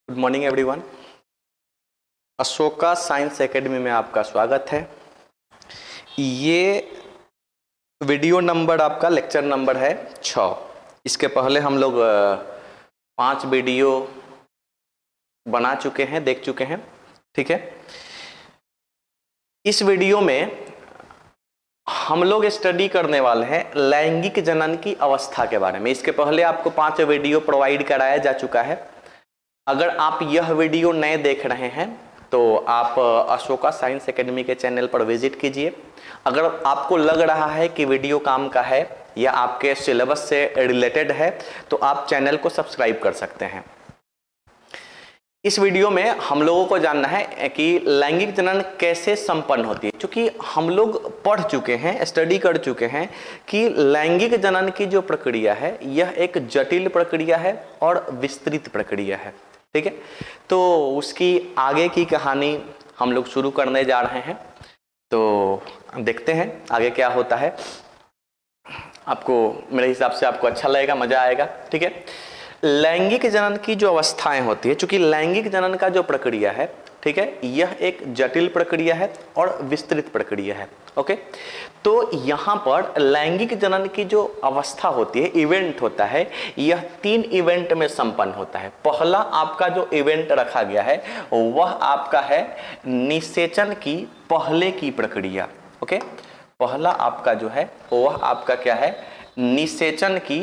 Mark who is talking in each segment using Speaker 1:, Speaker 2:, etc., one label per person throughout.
Speaker 1: Good morning everyone. Ashoka science academy में आपका स्वागत है। ये वीडियो नंबर आपका लेक्चर नंबर है 6। इसके पहले हम लोग 5 वीडियो बना चुके हैं, देख चुके हैं, ठीक है। इस वीडियो में हम लोग स्टडी करने वाले हैं लैंगिक जनन की अवस्था के बारे में। इसके पहले आपको 5 वीडियो प्रोवाइड कराया जा चुका है। अगर आप यह वीडियो नए देख रहे हैं तो आप अशोका साइंस एकेडमी के चैनल पर विजिट कीजिए। अगर आपको लग रहा है कि वीडियो काम का है या आपके सिलेबस से रिलेटेड है तो आप चैनल को सब्सक्राइब कर सकते हैं। इस वीडियो में हम लोगों को जानना है कि लैंगिक जनन कैसे संपन्न होती है, क्योंकि हम लोग पढ़ चुके हैं, स्टडी कर चुके हैं कि लैंगिक जनन की जो प्रक्रिया है यह एक जटिल प्रक्रिया है और विस्तृत प्रक्रिया है, ठीक है। तो उसकी आगे की कहानी हम लोग शुरू करने जा रहे हैं, तो देखते हैं आगे क्या होता है। आपको मेरे हिसाब से आपको अच्छा लगेगा, मजा आएगा, ठीक है। लैंगिक जनन की जो अवस्थाएं होती है, चूंकि लैंगिक जनन का जो प्रक्रिया है, ठीक है, यह एक जटिल प्रक्रिया है और विस्तृत प्रक्रिया है, ओके। तो यहाँ पर लैंगिक जनन की जो अवस्था होती है, इवेंट होता है, यह 3 इवेंट में संपन्न होता है। पहला आपका जो इवेंट रखा गया है वह आपका है निषेचन की पहले की प्रक्रिया, ओके। पहला आपका जो है वह आपका क्या है, निषेचन की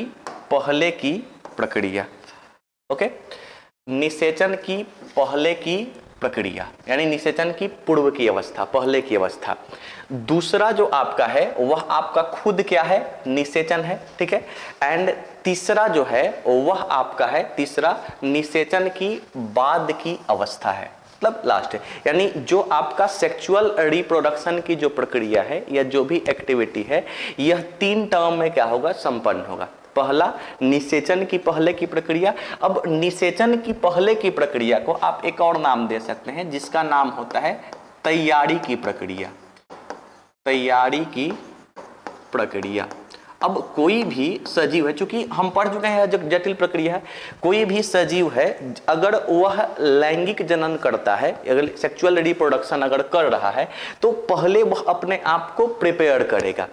Speaker 1: पहले की प्रक्रिया, ओके। निषेचन की पहले की प्रक्रिया यानी निषेचन की पूर्व की अवस्था, पहले की अवस्था। दूसरा जो आपका है वह आपका खुद क्या है, निषेचन है, ठीक है। एंड तीसरा जो है वह आपका है, तीसरा निषेचन की बाद की अवस्था है, मतलब लास्ट है। यानी जो आपका सेक्सुअल रिप्रोडक्शन की जो प्रक्रिया है या जो भी एक्टिविटी है यह 3 टर्म में क्या होगा, संपन्न होगा। पहला निषेचन की पहले की प्रक्रिया। अब निषेचन की पहले की प्रक्रिया को आप एक और नाम दे सकते हैं जिसका नाम होता है तैयारी की प्रक्रिया, तैयारी की प्रक्रिया। अब कोई भी सजीव है, चूंकि हम पढ़ चुके हैं जो जटिल प्रक्रिया है, कोई भी सजीव है अगर वह लैंगिक जनन करता है, अगर सेक्सुअल रिप्रोडक्शन अगर कर रहा है तो पहले वह अपने आप को प्रिपेयर करेगा।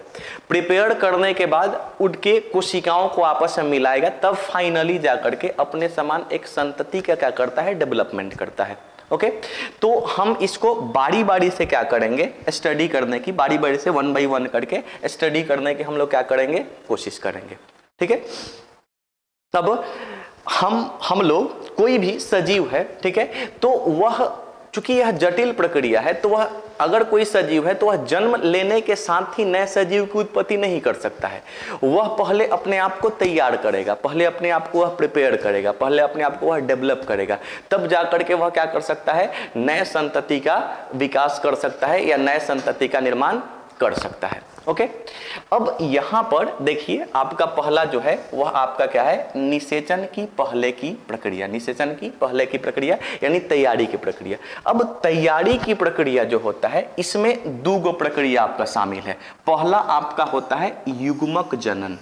Speaker 1: प्रिपेयर करने के बाद उनके कोशिकाओं को आपस में मिलाएगा, तब फाइनली जाकर के अपने समान एक संतति का क्या करता है, डेवलपमेंट करता है, ओके। तो हम इसको बारी बारी से क्या करेंगे, स्टडी करने की, बारी बारी से 1 बाई 1 करके स्टडी करने की हम लोग क्या करेंगे, कोशिश करेंगे, ठीक है। तब हम लोग कोई भी सजीव है, ठीक है, तो वह चूंकि यह जटिल प्रक्रिया है तो वह अगर कोई सजीव है तो वह जन्म लेने के साथ ही नए सजीव की उत्पत्ति नहीं कर सकता है। वह पहले अपने आप को तैयार करेगा, पहले अपने आप को वह प्रिपेयर करेगा, पहले अपने आप को वह डेवलप करेगा, तब जाकर के वह क्या कर सकता है, नए संतति का विकास कर सकता है या नए संतति का निर्माण कर सकता है, ओके। अब यहां पर देखिए आपका पहला जो है वह आपका क्या है, निषेचन की पहले की प्रक्रिया, निषेचन की पहले की प्रक्रिया यानी तैयारी की प्रक्रिया। अब तैयारी की प्रक्रिया जो होता है इसमें 2 प्रक्रिया आपका शामिल है। पहला आपका होता है युग्मक जनन,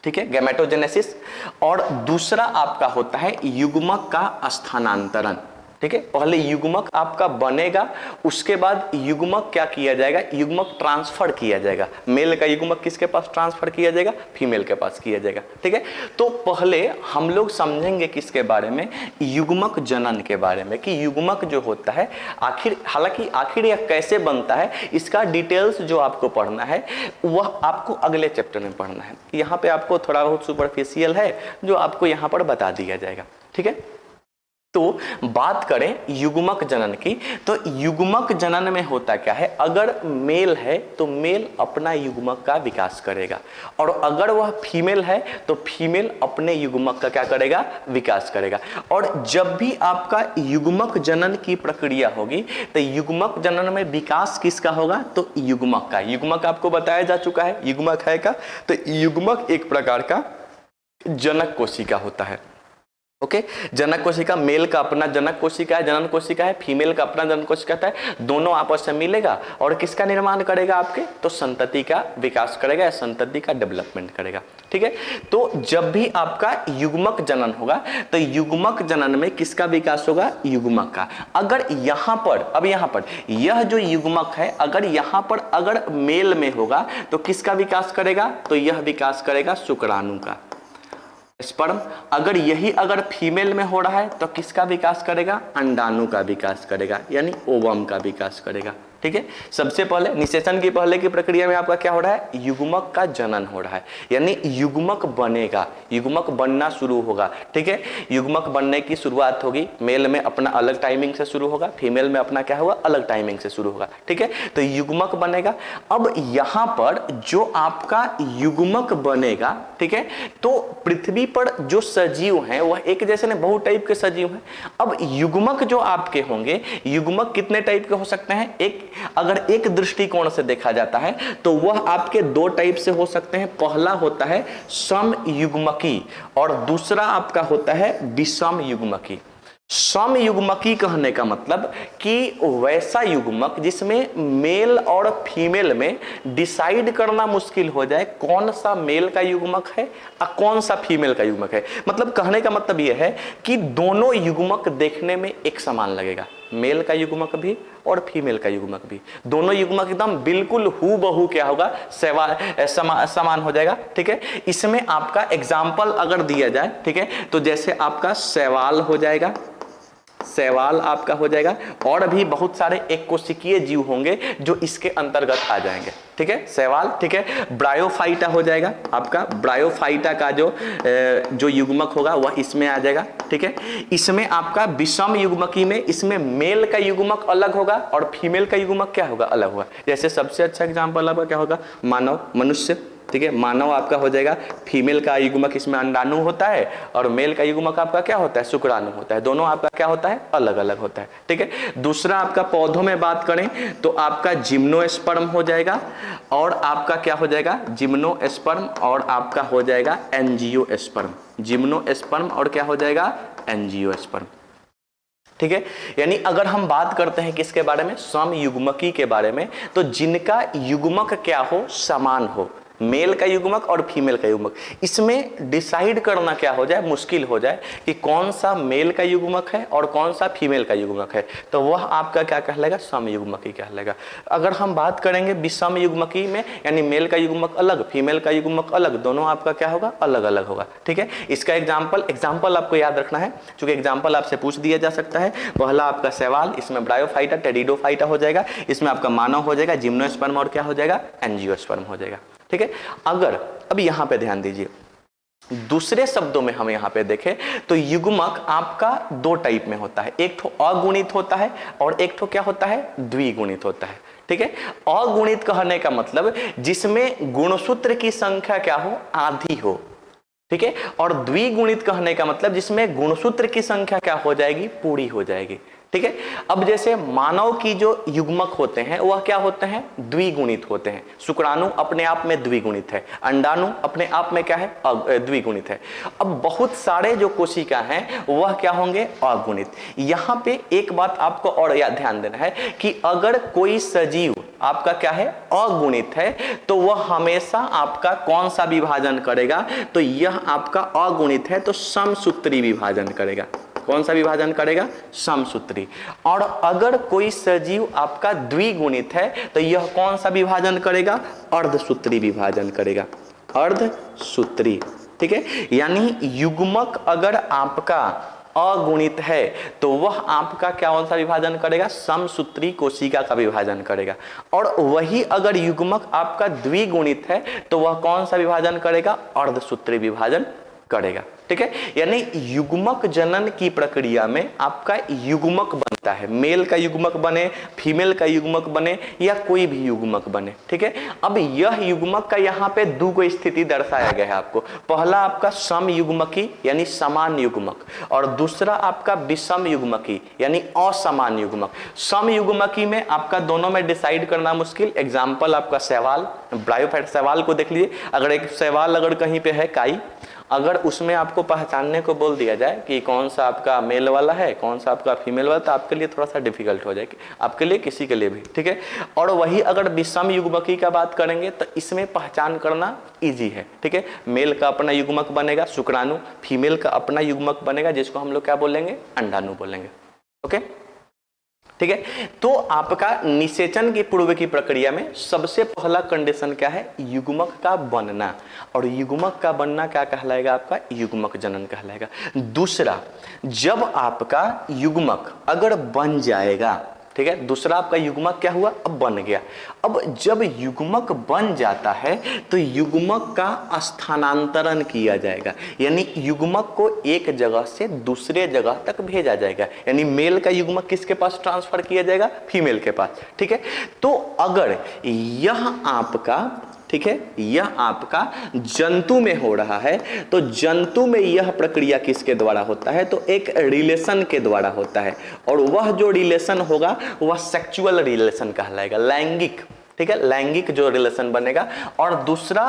Speaker 1: ठीक है, गैमेटोजेनेसिस, और दूसरा आपका होता है युग्मक का स्थानांतरण, ठीक है। पहले युग्मक आपका बनेगा, उसके बाद युग्मक क्या किया जाएगा, युग्मक ट्रांसफर किया जाएगा। मेल का युग्मक किसके पास ट्रांसफर किया जाएगा, फीमेल के पास किया जाएगा, ठीक है। तो पहले हम लोग समझेंगे किसके बारे में, युग्मक जनन के बारे में, कि युग्मक जो होता है आखिर, हालांकि आखिर यह कैसे बनता है इसका डिटेल्स जो आपको पढ़ना है वह आपको अगले चैप्टर में पढ़ना है। यहाँ पे आपको थोड़ा बहुत सुपरफिशियल है जो आपको यहाँ पर बता दिया जाएगा, ठीक है। तो बात करें युग्मक जनन की, तो युग्मक जनन में होता क्या है, अगर मेल है तो मेल अपना युग्मक का विकास करेगा, और अगर वह फीमेल है तो फीमेल अपने युग्मक का क्या करेगा, विकास करेगा। और जब भी आपका युग्मक जनन की प्रक्रिया होगी तो युग्मक जनन में विकास किसका होगा, तो युग्मक का। युग्मक आपको बताया जा चुका है युग्मक है का, तो युग्मक एक प्रकार का जनक कोशिका होता है, ओके जनक कोशिका मेल का अपना जनक कोशिका है, जनन कोशिका है, फीमेल का अपना जनन कोशिका है, दोनों आपस में मिलेगा और किसका निर्माण करेगा आपके, तो संतति का विकास करेगा या संतति का डेवलपमेंट करेगा। ठीक है, तो जब भी आपका युग्मक जनन होगा तो युग्मक जनन में किसका विकास होगा, युग्मक का। अगर यहां पर, अब यहां पर यह जो युग्मक है अगर यहां पर अगर मेल में होगा तो किसका विकास करेगा, तो यह विकास करेगा शुक्राणु का, स्पर्म। अगर यही अगर फीमेल में हो रहा है तो किसका विकास करेगा, अंडाणु का विकास करेगा, यानी ओवम का विकास करेगा। ठीक है, सबसे पहले निषेचन की पहले की प्रक्रिया में आपका क्या हो रहा है, युग्मक का जनन हो रहा है, यानी युग्मक बनेगा, युग्मक बनना शुरू होगा। ठीक है, युग्मक बनने की शुरुआत होगी, मेल में अपना अलग टाइमिंग से शुरू होगा, फीमेल में अपना क्या होगा, अलग टाइमिंग से शुरू होगा। ठीक है, तो युग्मक बनेगा। अब यहां पर जो आपका युग्मक बनेगा, ठीक है, तो पृथ्वी पर जो सजीव हैं वह एक जैसे नहीं, बहुत टाइप के सजीव हैं। अब युग्मक जो आपके होंगे, युग्मक कितने टाइप के हो सकते हैं, अगर एक दृष्टिकोण से देखा जाता है तो वह आपके दो टाइप से हो सकते हैं। पहला होता है समयुग्मकी और दूसरा आपका होता है विषम युग्मकी। समयुग्मकी कहने का मतलब कि वैसा युग्मक जिसमें मेल और फीमेल में डिसाइड करना मुश्किल हो जाए कौन सा मेल का युग्मक है और कौन सा फीमेल का युग्मक है। मतलब कहने का मतलब यह है कि दोनों युग्मक देखने में एक समान लगेगा, मेल का युग्मक भी और फीमेल का युग्मक भी, दोनों युग्मक एकदम बिल्कुल हूबहू क्या होगा, समान हो जाएगा। ठीक है, इसमें आपका एग्जाम्पल अगर दिया जाए, ठीक है, तो जैसे आपका शैवाल हो जाएगा, शैवाल आपका हो जाएगा, और भी बहुत सारे एक कोशिकीय जीव होंगे जो इसके अंतर्गत आ जाएंगे। ठीक है, शैवाल। ठीक है, ब्रायोफाइटा हो जाएगा आपका, ब्रायोफाइटा का जो युग्मक होगा वह इसमें आ जाएगा। ठीक है, इसमें आपका विषम युग्मकी में इसमें मेल का युग्मक अलग होगा और फीमेल का युग्मक क्या होगा, अलग होगा। जैसे सबसे अच्छा एग्जाम्पल आपका क्या होगा, मानव, मनुष्य। ठीक है, मानव आपका हो जाएगा, फीमेल का युग्मक इसमें अंडाणु होता है और मेल का युग्मक आपका क्या होता है, शुक्राणु होता है। दोनों आपका क्या होता है, अलग अलग होता है। ठीक है, दूसरा आपका पौधों में बात करें तो आपका जिम्नोस्पर्म हो जाएगा और आपका क्या हो जाएगा, जिम्नोस्पर्म और आपका हो जाएगा एंजियोस्पर्म। जिम्नोस्पर्म और क्या हो जाएगा, एंजियोस्पर्म। ठीक है, यानी अगर हम बात करते हैं किसके बारे में, समयुग्मकी के बारे में, तो जिनका युग्मक क्या हो, समान हो, मेल का युग्मक और फीमेल का युग्मक, इसमें डिसाइड करना क्या हो जाए, मुश्किल हो जाए कि कौन सा मेल का युग्मक है और कौन सा फीमेल का युग्मक है, तो वह आपका क्या कहलाएगा, समयुग्मकी कहलाएगा। अगर हम बात करेंगे विषम युग्मकी में, यानी मेल का युग्मक अलग, फीमेल का युग्मक अलग, दोनों आपका क्या होगा, अलग अलग होगा। ठीक है, इसका एग्जाम्पल आपको याद रखना है, क्योंकि एग्जाम्पल आपसे पूछ दिया जा सकता है। पहला आपका शैवाल, इसमें ब्रायोफाइटा, टेरिडोफाइटा हो जाएगा, इसमें आपका मानव हो जाएगा, जिम्नोस्पर्म और क्या हो जाएगा, एंजियोस्पर्म हो जाएगा। ठीक है, अगर अब यहां पे ध्यान दीजिए, दूसरे शब्दों में हम यहां पे देखें तो युग्मक आपका दो टाइप में होता है, एक तो अगुणित होता है और एक तो क्या होता है, द्विगुणित होता है। ठीक है, अगुणित कहने का मतलब जिसमें गुणसूत्र की संख्या क्या हो, आधी हो। ठीक है, और द्विगुणित कहने का मतलब जिसमें गुणसूत्र की संख्या क्या हो जाएगी, पूरी हो जाएगी। ठीक है, अब जैसे मानव की जो युग्मक होते हैं वह क्या होते हैं, द्विगुणित होते हैं। शुक्राणु अपने आप में द्विगुणित है, अंडाणु अपने आप में क्या है, द्विगुणित है। अब बहुत सारे जो कोशिका हैं वह क्या होंगे, अगुणित। यहां पे एक बात आपको और ध्यान देना है कि अगर कोई सजीव आपका क्या है, अगुणित है, तो वह हमेशा आपका कौन सा विभाजन करेगा, तो यह आपका अगुणित है तो समसूत्री विभाजन करेगा। कौन सा विभाजन करेगा, समसूत्री। और अगर कोई सजीव आपका द्विगुणित है तो यह कौन सा विभाजन करेगा, अर्धसूत्री विभाजन करेगा, अर्धसूत्री। ठीक है, यानी युग्मक अगर आपका अगुणित है तो वह आपका क्या कौन सा विभाजन करेगा, समसूत्री कोशिका का विभाजन करेगा। और वही अगर युग्मक आपका द्विगुणित है तो वह कौन सा विभाजन करेगा, अर्धसूत्री विभाजन करेगा। ठीक है, यानी युग्मक जनन की प्रक्रिया में आपका युग्मक बनता है, मेल का युग्मक बने, फीमेल का युग्मक बने या कोई भी युग्मक बने। ठीक है, अब यह युग्मक का यहाँ पे दो को स्थिति दर्शाया गया है आपको। पहला आपका समयुग्मकी यानी समान युग्मक और दूसरा आपका विषम युग्मकी यानी असमान युग्मक। समयुग्मकी में आपका दोनों में डिसाइड करना मुश्किल। एग्जाम्पल आपका शैवाल, ब्रायोफाइटा शैवाल को देख लीजिए। अगर एक शैवाल अगर कहीं पे है काई अगर उसमें आपको पहचानने को बोल दिया जाए कि कौन सा आपका मेल वाला है, कौन सा आपका फीमेल वाला, तो आपके लिए थोड़ा सा डिफिकल्ट हो जाएगी, आपके लिए, किसी के लिए भी, ठीक है। और वही अगर विषम युग्मकी का बात करेंगे तो इसमें पहचान करना ईजी है, ठीक है। मेल का अपना युग्मक बनेगा शुक्राणु, फीमेल का अपना युग्मक बनेगा जिसको हम लोग क्या बोलेंगे, अंडाणु बोलेंगे, ओके, ठीक है। तो आपका निषेचन की पूर्व की प्रक्रिया में सबसे पहला कंडीशन क्या है, युग्मक का बनना, और युग्मक का बनना क्या कहलाएगा, आपका युग्मक जनन कहलाएगा। दूसरा, जब आपका युग्मक अगर बन जाएगा, ठीक है, दूसरा आपका युग्मक क्या हुआ, अब बन गया। अब जब युग्मक बन जाता है तो युग्मक का स्थानांतरण किया जाएगा, यानी युग्मक को एक जगह से दूसरे जगह तक भेजा जाएगा, यानी मेल का युग्मक किसके पास ट्रांसफर किया जाएगा, फीमेल के पास, ठीक है। तो अगर यह आपका, ठीक है, यह आपका जंतु में हो रहा है तो जंतु में यह प्रक्रिया किसके द्वारा होता है, तो एक रिलेशन के द्वारा होता है, और वह जो रिलेशन होगा वह सेक्सुअल रिलेशन कहलाएगा, लैंगिक, ठीक है, लैंगिक जो रिलेशन बनेगा। और दूसरा,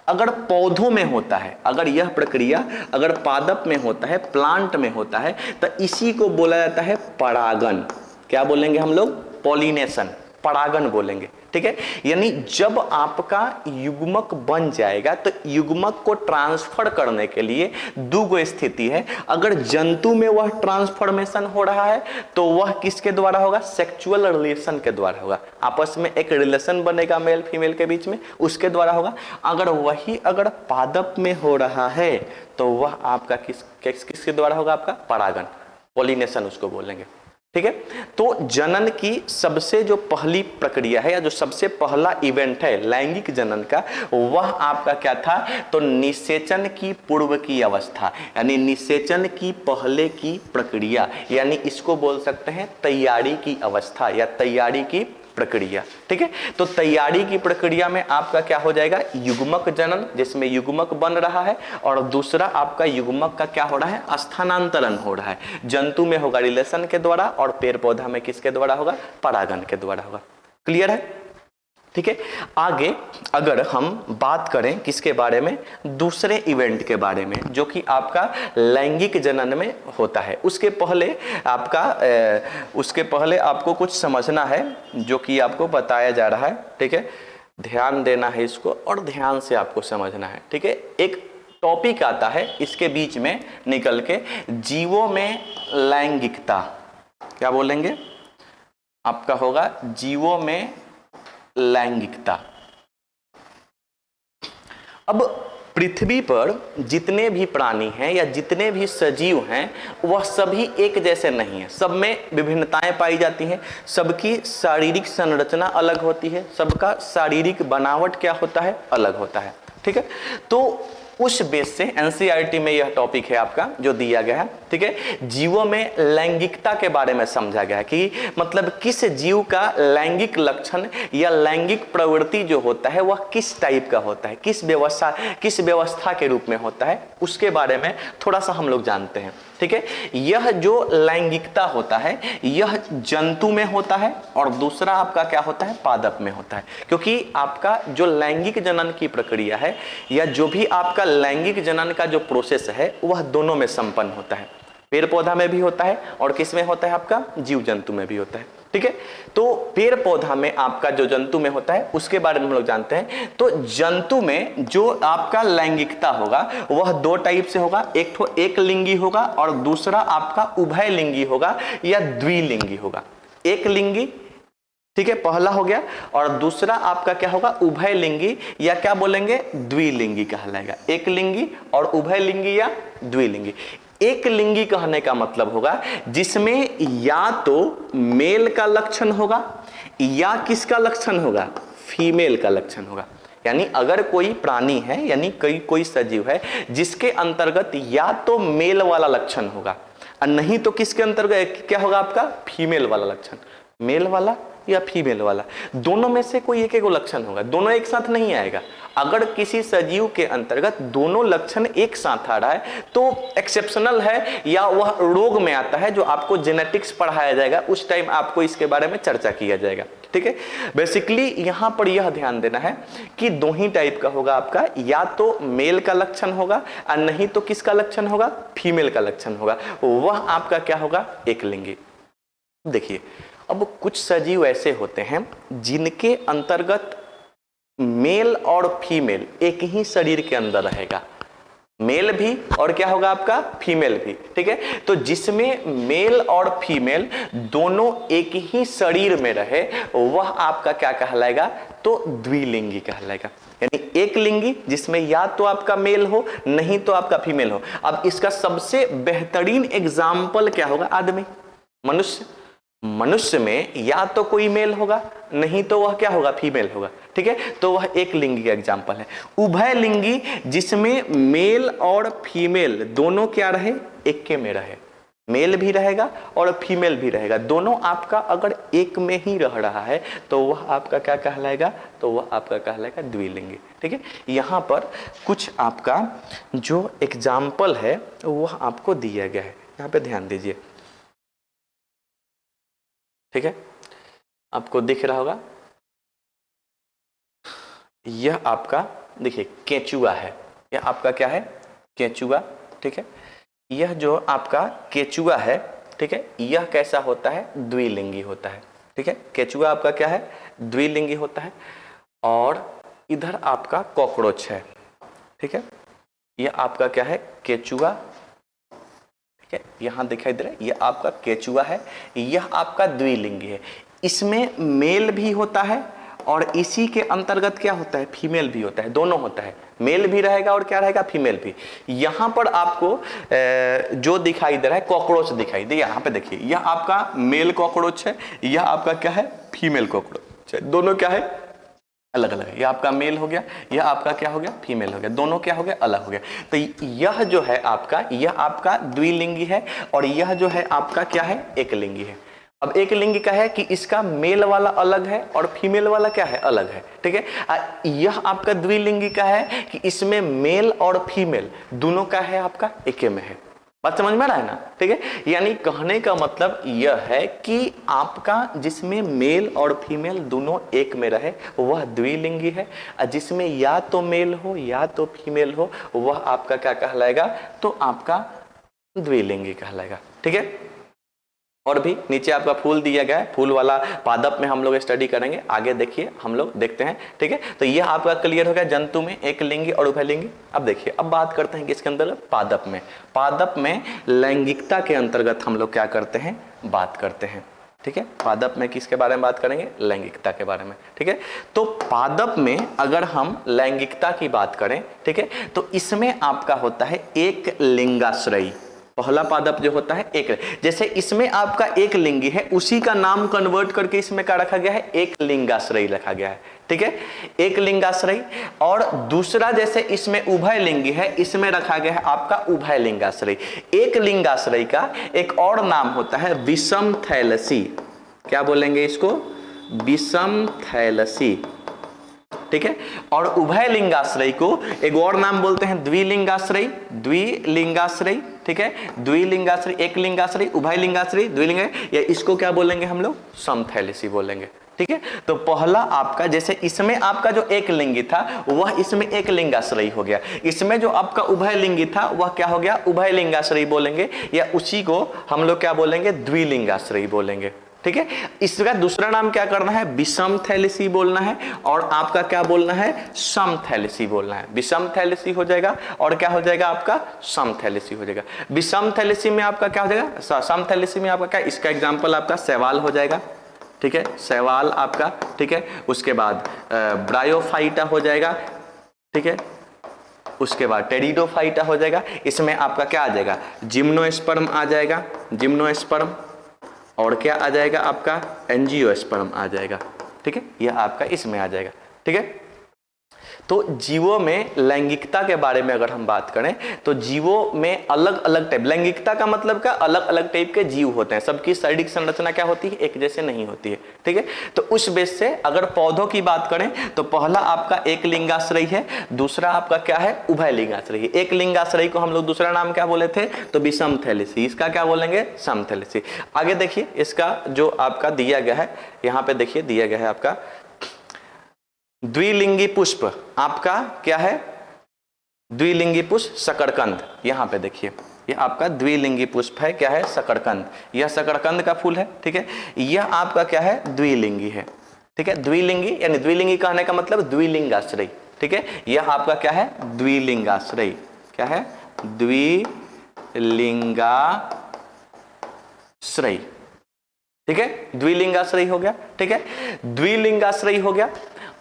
Speaker 1: अगर पौधों में होता है, अगर यह प्रक्रिया अगर पादप में होता है, प्लांट में होता है, तो इसी को बोला जाता है परागन। क्या बोलेंगे हम लोग, पॉलिनेशन, परागन बोलेंगे, ठीक है। यानी जब आपका युग्मक बन जाएगा तो युग्मक को ट्रांसफर करने के लिए दो गो स्थिति है। अगर जंतु में वह ट्रांसफॉर्मेशन हो रहा है तो वह किसके द्वारा होगा, सेक्सुअल रिलेशन के द्वारा होगा, आपस में एक रिलेशन बनेगा मेल फीमेल के बीच में, उसके द्वारा होगा। अगर पादप में हो रहा है तो वह आपका किसके द्वारा होगा, आपका परागन, पॉलिनेशन उसको बोलेंगे, ठीक है। तो जनन की सबसे जो पहली प्रक्रिया है या जो सबसे पहला इवेंट है लैंगिक जनन का, वह आपका क्या था, तो निषेचन की पूर्व की अवस्था, यानी निषेचन की पहले की प्रक्रिया, यानी इसको बोल सकते हैं तैयारी की अवस्था या तैयारी की प्रक्रिया, ठीक है। तो तैयारी की प्रक्रिया में आपका क्या हो जाएगा, युग्मक जनन, जिसमें युग्मक बन रहा है, और दूसरा आपका युग्मक का क्या हो रहा है, स्थानांतरण हो रहा है। जंतु में होगा रिलेशन के द्वारा और पेड़ पौधा में किसके द्वारा होगा, परागन के द्वारा होगा। क्लियर है, ठीक है। आगे अगर हम बात करें किसके बारे में, दूसरे इवेंट के बारे में जो कि आपका लैंगिक जनन में होता है, उसके पहले आपको कुछ समझना है जो कि आपको बताया जा रहा है, ठीक है। ध्यान देना है इसको और ध्यान से आपको समझना है, ठीक है। एक टॉपिक आता है इसके बीच में निकल के, जीवों में लैंगिकता, क्या बोलेंगे, आपका होगा जीवों में लैंगिकता। अब पृथ्वी पर जितने भी प्राणी हैं या जितने भी सजीव हैं वह सभी एक जैसे नहीं है, सब में विभिन्नताएं पाई जाती हैं, सबकी शारीरिक संरचना अलग होती है, सबका शारीरिक बनावट क्या होता है, अलग होता है, ठीक है। तो उस बेस से एनसीईआरटी में यह टॉपिक है आपका जो दिया गया है, ठीक है। जीवों में लैंगिकता के बारे में समझा गया है कि मतलब किस जीव का लैंगिक लक्षण या लैंगिक प्रवृत्ति जो होता है वह किस टाइप का होता है, किस व्यवस्था के रूप में होता है, उसके बारे में थोड़ा सा हम लोग जानते हैं, ठीक है। यह जो लैंगिकता होता है यह जंतु में होता है और दूसरा आपका क्या होता है, पादप में होता है, क्योंकि आपका जो लैंगिक जनन की प्रक्रिया है या जो भी आपका लैंगिक जनन का जो प्रोसेस है वह दोनों में संपन्न होता है, पेड़ पौधा में भी होता है और किस में होता है, आपका जीव जंतु में भी होता है, ठीक है। तो पेड़ पौधा में आपका जो जंतु में होता है उसके बारे में हम लोग जानते हैं। तो जंतु में जो आपका लैंगिकता होगा वह दो टाइप से होगा, एक तो एक लिंगी होगा और दूसरा आपका उभय लिंगी होगा या द्विलिंगी होगा। एक लिंगी, ठीक है, पहला हो गया, और दूसरा आपका क्या होगा, उभय लिंगी या क्या बोलेंगे, द्विलिंगी कहलाएगा। एक लिंगी और उभय लिंगी या द्विलिंगी। एक लिंगी कहने का मतलब होगा जिसमें या तो मेल का लक्षण होगा या किसका लक्षण होगा, फीमेल का लक्षण होगा। यानी अगर कोई प्राणी है यानी कोई सजीव है जिसके अंतर्गत या तो मेल वाला लक्षण होगा और नहीं तो किसके अंतर्गत क्या होगा, आपका फीमेल वाला लक्षण। मेल वाला या फीमेल वाला, दोनों में से कोई एक एक लक्षण होगा, दोनों एक साथ नहीं आएगा। अगर किसी सजीव के अंतर्गत दोनों लक्षण एक साथ आ रहा है तो एक्सेप्शनल है या वह रोग में आता है, जो आपको जेनेटिक्स पढ़ाया जाएगा उस टाइम आपको इसके बारे में चर्चा किया जाएगा। ठीक है, बेसिकली यहां पर यह ध्यान देना है कि दो ही टाइप का होगा आपका, या तो मेल का लक्षण होगा और नहीं तो किसका लक्षण होगा, फीमेल का लक्षण होगा, वह आपका क्या होगा, एक लिंगी। देखिए अब कुछ सजीव ऐसे होते हैं जिनके अंतर्गत मेल और फीमेल एक ही शरीर के अंदर रहेगा, मेल भी और क्या होगा आपका, फीमेल भी। ठीक है, तो जिसमें मेल और फीमेल दोनों एक ही शरीर में रहे वह आपका क्या कहलाएगा, तो द्विलिंगी कहलाएगा। यानी एक लिंगी जिसमें या तो आपका मेल हो नहीं तो आपका फीमेल हो। अब इसका सबसे बेहतरीन एग्जाम्पल क्या होगा, आदमी, मनुष्य। मनुष्य में या तो कोई मेल होगा नहीं तो वह क्या होगा, फीमेल होगा। ठीक है, तो वह एक लिंगी का एग्जाम्पल है। उभय लिंगी जिसमें मेल और फीमेल दोनों क्या रहे, एक के में रहे, मेल भी रहेगा और फीमेल भी रहेगा, दोनों आपका अगर एक में ही रह रहा है तो वह आपका क्या कहलाएगा, तो वह आपका कहलाएगा द्विलिंगी। ठीक है, यहाँ पर कुछ आपका जो एग्जाम्पल है वह आपको दिया गया है, यहाँ पे ध्यान दीजिए। ठीक है, आपको दिख रहा होगा, यह आपका देखिए केंचुआ है, यह आपका क्या है, केंचुआ। ठीक है, यह जो आपका केंचुआ है, ठीक है, यह कैसा होता है, द्विलिंगी होता है। ठीक है, केंचुआ आपका क्या है, द्विलिंगी होता है। और इधर आपका कॉकरोच है। ठीक है, यह आपका क्या है, केंचुआ। ठीक है, यहां दिखाई दे रहा है, यह आपका केंचुआ है, यह आपका द्विलिंगी है। इसमें मेल भी होता है और इसी के अंतर्गत क्या होता है, फीमेल भी होता है, दोनों होता है, मेल भी रहेगा और क्या रहेगा, फीमेल भी। यहां पर आपको जो दिखाई दे रहा है कॉकरोच दिखाई दे, यहां पे देखिए, यह आपका मेल कॉकरोच है, यह आपका क्या है, फीमेल कॉकरोच है। दोनों क्या है, अलग अलग है। यह आपका मेल हो गया, यह आपका क्या हो गया, फीमेल हो गया, दोनों क्या हो गया, अलग हो गया। तो यह जो है आपका, यह आपका द्विलिंगी है और यह जो है आपका क्या है, एक लिंगी है। अब एक लिंगी का है कि इसका मेल वाला अलग है और फीमेल वाला क्या है, अलग है। ठीक है, यह आपका द्विलिंगी का है कि इसमें मेल और फीमेल दोनों का है आपका एक में है। बात समझ में आ रहा है ना। ठीक है, यानी कहने का मतलब यह है कि आपका जिसमें मेल और फीमेल दोनों एक में रहे वह द्विलिंगी है, और जिसमें या तो मेल हो या तो फीमेल हो वह आपका क्या कहलाएगा, तो आपका द्विलिंगी कहलाएगा। ठीक है, और भी नीचे आपका फूल दिया गया है, फूल वाला पादप में हम लोग स्टडी करेंगे, आगे देखिए हम लोग देखते हैं। ठीक है, तो यह आपका क्लियर हो गया जंतु में एक लिंगी और उभयलिंगी। अब देखिए, अब बात करते हैं कि इसके अंदर पादप में, पादप में लैंगिकता के अंतर्गत हम लोग क्या करते हैं, बात करते हैं। ठीक है, पादप में किसके बारे में बात करेंगे, लैंगिकता के बारे में। ठीक है, तो पादप में अगर हम लैंगिकता की बात करें, ठीक है, तो इसमें आपका होता है एक लिंगाश्रयी। पहला पादप जो होता है एक, जैसे इसमें आपका एक लिंगी है उसी का नाम कन्वर्ट करके इसमें क्या रखा गया है, एक लिंगाश्रयी रखा गया है। ठीक है, एक लिंगाश्रयी। और दूसरा जैसे इसमें उभय लिंगी है, इसमें रखा गया है आपका उभय लिंगाश्रयी। एक लिंगाश्रयी का एक और नाम होता है विषम थैलेसी। क्या बोलेंगे इसको, विषम थैलेसी। ठीक है, और उभय लिंगाश्रयी को एक और नाम बोलते हैं द्विलिंगाश्रयी, द्विलिंगाश्रयी। ठीक है, द्विलिंगाश्रयी, एक लिंगाश्रयी, उभय लिंगाश्रयी, द्विलिंगाश्रयी, या इसको क्या बोलेंगे हम लोग, समथैलेसी बोलेंगे। ठीक है, तो पहला आपका जैसे इसमें आपका जो एक लिंगी था वह इसमें एक लिंगाश्रयी हो गया, इसमें जो आपका उभय लिंगी था वह क्या हो गया, उभय लिंगाश्रयी बोलेंगे, या उसी को हम लोग क्या बोलेंगे, द्विलिंगाश्रयी बोलेंगे। ठीक है, इसका दूसरा नाम क्या करना है, विषम थैलेसी बोलना है, और आपका क्या बोलना है, समथैलेसी बोलना है। विषम थैलेसी हो जाएगा और क्या हो जाएगा आपका, समथैलेसी हो जाएगा। विषम थैलेसी में आपका क्या हो जाएगा, समथैलेसी में आपका क्या, इसका एग्जांपल आपका शैवाल हो जाएगा। ठीक है, शैवाल आपका। ठीक है, उसके बाद ब्रायोफाइटा हो जाएगा। ठीक है, उसके बाद टेरिडोफाइटा हो जाएगा। इसमें आपका क्या आ जाएगा, जिम्नोस्पर्म आ जाएगा, जिम्नोस्पर्म, और क्या आ जाएगा आपका, एंजियोस्पर्म आ जाएगा। ठीक है, यह आपका इसमें आ जाएगा। ठीक है, तो जीवों में लैंगिकता के बारे में अगर हम बात करें तो जीवों में अलग अलग टाइप, लैंगिकता का मतलब क्या, अलग अलग टाइप के जीव होते हैं, सबकी शारीरिक संरचना क्या होती है, एक जैसे नहीं होती है, ठीक है। तो उस बेस से अगर पौधों की बात करें तो पहला आपका एक लिंगाश्रयी है, दूसरा आपका क्या है, उभय लिंगाश्रयी। एक लिंगाश्रयी को हम लोग दूसरा नाम क्या बोले थे, तो विषमथैलेसी, इसका क्या बोलेंगे, समथैलेसी। आगे देखिए इसका जो आपका दिया गया है, यहाँ पे देखिए दिया गया है आपका द्विलिंगी पुष्प, आपका क्या है, द्विलिंगी पुष्प शकरकंद। यहाँ पे देखिए ये आपका द्विलिंगी पुष्प है, क्या है, शकरकंद। यह शकरकंद का फूल है, ठीक है। यह आपका क्या है, द्विलिंगी है, ठीक है। द्विलिंगी यानी द्विलिंगी कहने का मतलब द्विलिंगाश्रयी, ठीक है। यह आपका क्या है, द्विलिंगाश्रयी, क्या है, द्विलिंगाश्रयी, ठीक है। द्विलिंगाश्रयी हो गया, ठीक है, द्विलिंगाश्रयी हो गया।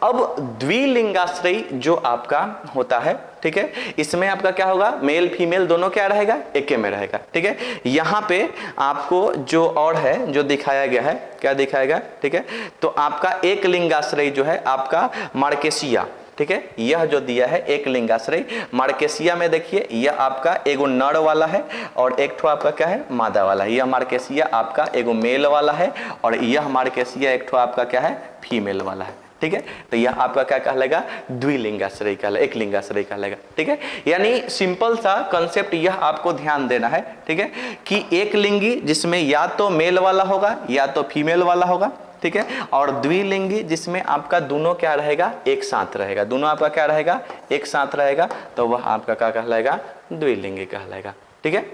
Speaker 1: अब द्विलिंगाश्रयी जो आपका होता है, ठीक है, इसमें आपका क्या होगा, मेल फीमेल दोनों क्या रहेगा, एके में रहेगा, ठीक है। यहाँ पे आपको जो और है जो दिखाया गया है, क्या दिखाया गया, ठीक है। तो आपका एक लिंगाश्रयी जो है आपका मार्केसिया, ठीक है, यह जो दिया है एक लिंगाश्रयी मार्केसिया में देखिए यह आपका एगो नर वाला है और एक ठो आपका क्या है, मादा वाला है। यह मार्केसिया आपका एगो मेल वाला है और यह मार्केसिया एक ठो आपका क्या है, फीमेल वाला है, ठीक है। तो यह आपका क्या कहलाएगा, द्विलिंगाश्रयी कहलाएगा, एक लिंगाश्रयी कहलाएगा, ठीक है। यानी सिंपल सा कंसेप्ट यह आपको ध्यान देना है, ठीक है, कि एक लिंगी जिसमें या तो मेल वाला होगा या तो फीमेल वाला होगा, ठीक है, और द्विलिंगी जिसमें आपका दोनों क्या रहेगा, एक साथ रहेगा, दोनों आपका क्या रहेगा, एक साथ रहेगा, तो वह आपका क्या कहलाएगा, द्विलिंगी कहलाएगा, ठीक है।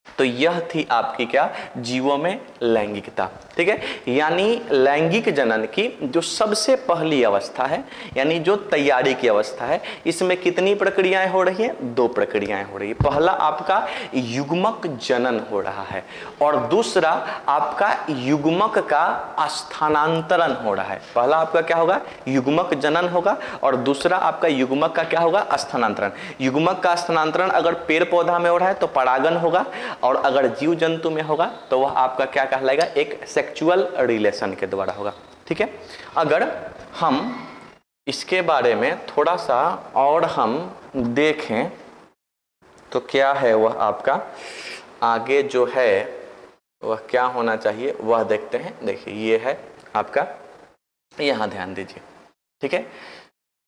Speaker 1: तो यह थी आपकी क्या, जीवों में लैंगिकता, ठीक है। यानी लैंगिक जनन की जो सबसे पहली अवस्था है, यानी जो तैयारी की अवस्था है, इसमें कितनी प्रक्रियाएं हो रही हैं, दो प्रक्रियाएं हो रही है। पहला आपका युग्मक जनन हो रहा है और दूसरा आपका युग्मक का स्थानांतरण हो रहा है। पहला आपका क्या होगा, युग्मक जनन होगा और दूसरा आपका युग्मक का क्या होगा, स्थानांतरण। युग्मक का स्थानांतरण अगर पेड़ पौधा में हो रहा है तो परागन होगा और अगर जीव जंतु में होगा तो वह आपका क्या कहलाएगा, एक सेक्सुअल रिलेशन के द्वारा होगा, ठीक है। अगर हम इसके बारे में थोड़ा सा और हम देखें तो क्या है वह आपका आगे जो है वह क्या होना चाहिए वह देखते हैं। देखिए ये है आपका, यहां ध्यान दीजिए, ठीक है।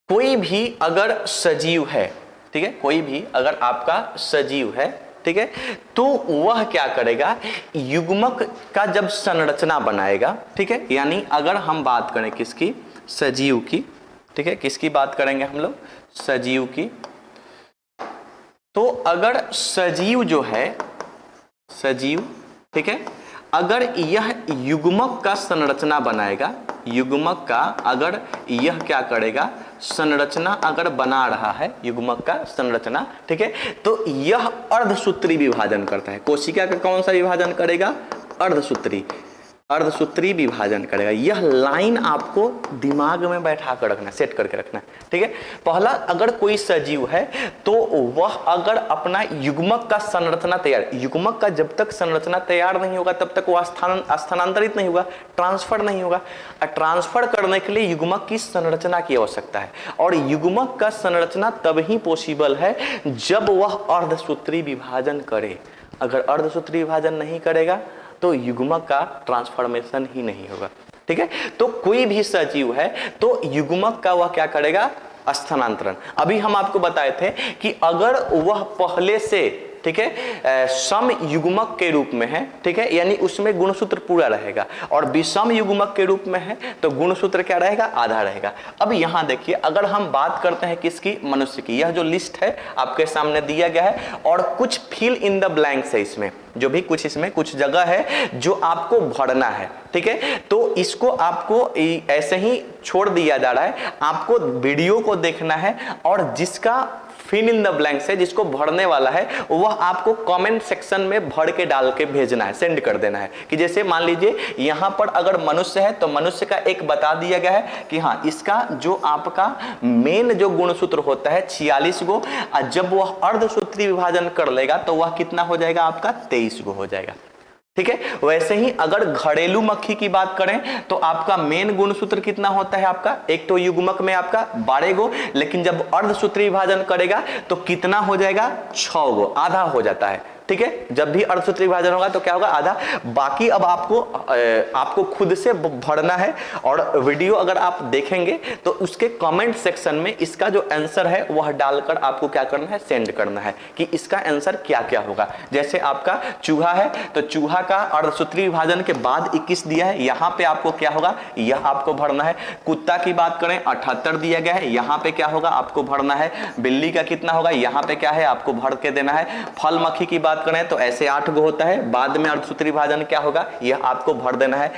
Speaker 1: कोई भी अगर सजीव है, ठीक है, कोई भी अगर आपका सजीव है, ठीक है, तो वह क्या करेगा, युग्मक का जब संरचना बनाएगा, ठीक है। यानी अगर हम बात करें किसकी, सजीव की, ठीक है, किसकी बात करेंगे हम लोग, सजीव की। तो अगर सजीव जो है, सजीव, ठीक है, अगर यह युग्मक का संरचना बनाएगा, युग्मक का अगर यह क्या करेगा, संरचना अगर बना रहा है, युग्मक का संरचना, ठीक है, तो यह अर्धसूत्री विभाजन करता है। कोशिका का कौन सा विभाजन करेगा, अर्धसूत्री, अर्धसूत्री विभाजन करेगा। यह लाइन आपको दिमाग में बैठा कर रखना, सेट करके रखना, ठीक है। पहला, अगर कोई सजीव है तो वह अगर अपना युग्मक का संरचना तैयार, युग्मक का जब तक संरचना तैयार नहीं होगा तब तक वह स्थानांतरित नहीं होगा, ट्रांसफर नहीं होगा। ट्रांसफर करने के लिए युग्मक की संरचना की आवश्यकता है और युग्मक का संरचना तभी पॉसिबल है जब वह अर्धसूत्री विभाजन करे। अगर अर्धसूत्री विभाजन नहीं करेगा तो युग्मक का ट्रांसफॉर्मेशन ही नहीं होगा, ठीक है। तो कोई भी सजीव है तो युग्मक का वह क्या करेगा, स्थानांतरण। अभी हम आपको बताए थे कि अगर वह पहले से, ठीक है, सम युग्मक के रूप में है, ठीक है, यानी उसमें गुणसूत्र पूरा रहेगा, और विषम युग्मक के रूप में है तो गुणसूत्र क्या रहेगा, आधा रहेगा। अब यहां देखिए, अगर हम बात करते हैं किसकी, मनुष्य की, यह जो लिस्ट है आपके सामने दिया गया है और कुछ फिल इन द ब्लैंक्स है, इसमें जो भी कुछ, इसमें कुछ जगह है जो आपको भरना है, ठीक है। तो इसको आपको ऐसे ही छोड़ दिया जा रहा है, आपको वीडियो को देखना है और जिसका फिल इन द ब्लैंक्स है, जिसको भरने वाला है, वह आपको कमेंट सेक्शन में भर के डाल के भेजना है, सेंड कर देना है। कि जैसे मान लीजिए यहां पर अगर मनुष्य है तो मनुष्य का एक बता दिया गया है कि हाँ, इसका जो आपका मेन जो गुणसूत्र होता है 46 गो, जब वह अर्धसूत्री विभाजन कर लेगा तो वह कितना हो जाएगा आपका, 23 गो हो जाएगा। ठीक है। वैसे ही अगर घरेलू मक्खी की बात करें तो आपका मेन गुणसूत्र कितना होता है आपका, एक तो युग्मक में आपका 12 गो, लेकिन जब अर्धसूत्री विभाजन करेगा तो कितना हो जाएगा, 6 गो, आधा हो जाता है। ठीक है, जब भी अर्धसूत्री विभाजन होगा तो क्या होगा, आधा। बाकी अब आपको खुद से भरना है। और वीडियो अगर आप देखेंगे तो उसके कमेंट सेक्शन में इसका जो आंसर है वह डालकर आपको क्या करना है, सेंड करना है कि इसका आंसर क्या क्या होगा। जैसे आपका चूहा है तो चूहा का अर्धसूत्री विभाजन के बाद 21 दिया है, यहां पे आपको क्या होगा, यह आपको भरना है। कुत्ता की बात करें 78 दिया गया है, यहां पे क्या होगा, आपको भरना है। बिल्ली का कितना होगा, यहां पे क्या है, आपको भर के देना है। फल मक्खी की बात करें तो ऐसे 8 गो होता है, बाद में अर्धसूत्री विभाजन क्या होगा, यह आपको भर देना है।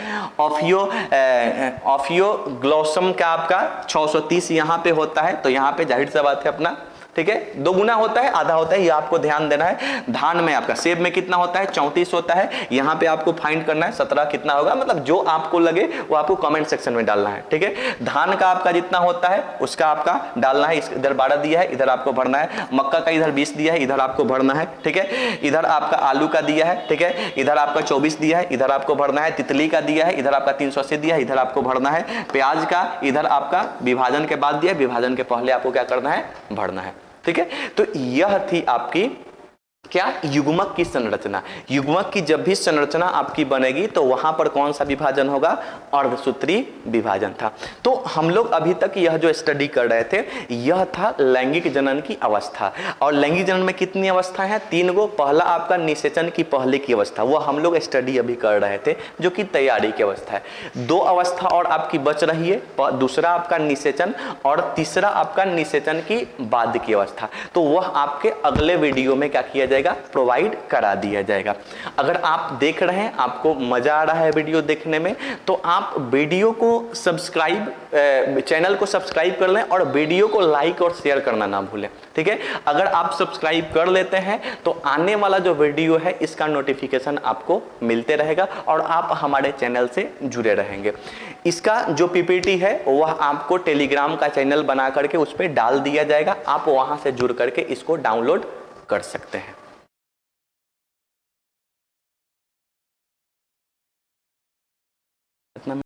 Speaker 1: ऑफियोग्लोसम का आपका 630 यहां पे होता है, तो यहां पे जाहिर सी बात है अपना, ठीक है, 2 गुना होता है, आधा होता है, ये आपको ध्यान देना है। धान में आपका, सेब में कितना होता है, 34 होता है, यहां पे आपको फाइंड करना है 17 कितना होगा, मतलब जो आपको लगे वो आपको कमेंट सेक्शन में डालना है। ठीक है, धान का आपका जितना होता है उसका आपका डालना है, इधर 12 दिया है, इधर आपको भरना है। मक्का का इधर 20 दिया है, इधर आपको भरना है। ठीक है, इधर आपका आलू का दिया है, ठीक है, इधर आपका 24 दिया है, इधर आपको भरना है। तितली का दिया है, इधर आपका 380 दिया है, इधर आपको भरना है। प्याज का इधर आपका विभाजन के बाद दिया है, विभाजन के पहले आपको क्या करना है, भरना है। ठीक है, तो यह थी आपकी क्या, युग्मक की संरचना। युग्मक की जब भी संरचना आपकी बनेगी तो वहां पर कौन सा विभाजन होगा, अर्धसूत्री विभाजन था। तो हम लोग अभी तक यह जो स्टडी कर रहे थे यह था लैंगिक जनन की अवस्था। और लैंगिक जनन में कितनी अवस्था है, 3 गो। पहला आपका निषेचन की पहले की अवस्था, वह हम लोग स्टडी अभी कर रहे थे, जो कि तैयारी की अवस्था है। 2 अवस्था और आपकी बच रही है, दूसरा आपका निषेचन और तीसरा आपका निषेचन की बाद की अवस्था। तो वह आपके अगले वीडियो में क्या किया जाएगा, प्रोवाइड करा दिया जाएगा। अगर आप देख रहे हैं, आपको मजा आ रहा है वीडियो देखने में, तो आप वीडियो को सब्सक्राइब, चैनल को सब्सक्राइब कर लें और वीडियो को लाइक और शेयर करना ना भूलें। ठीक है, अगर आप सब्सक्राइब कर लेते हैं तो आने वाला जो वीडियो है इसका नोटिफिकेशन आपको मिलते रहेगा और आप हमारे चैनल से जुड़े रहेंगे। इसका जो पीपीटी है वह आपको टेलीग्राम का चैनल बना करके उस पर डाल दिया जाएगा, आप वहां से जुड़ करके इसको डाउनलोड कर सकते हैं। इतना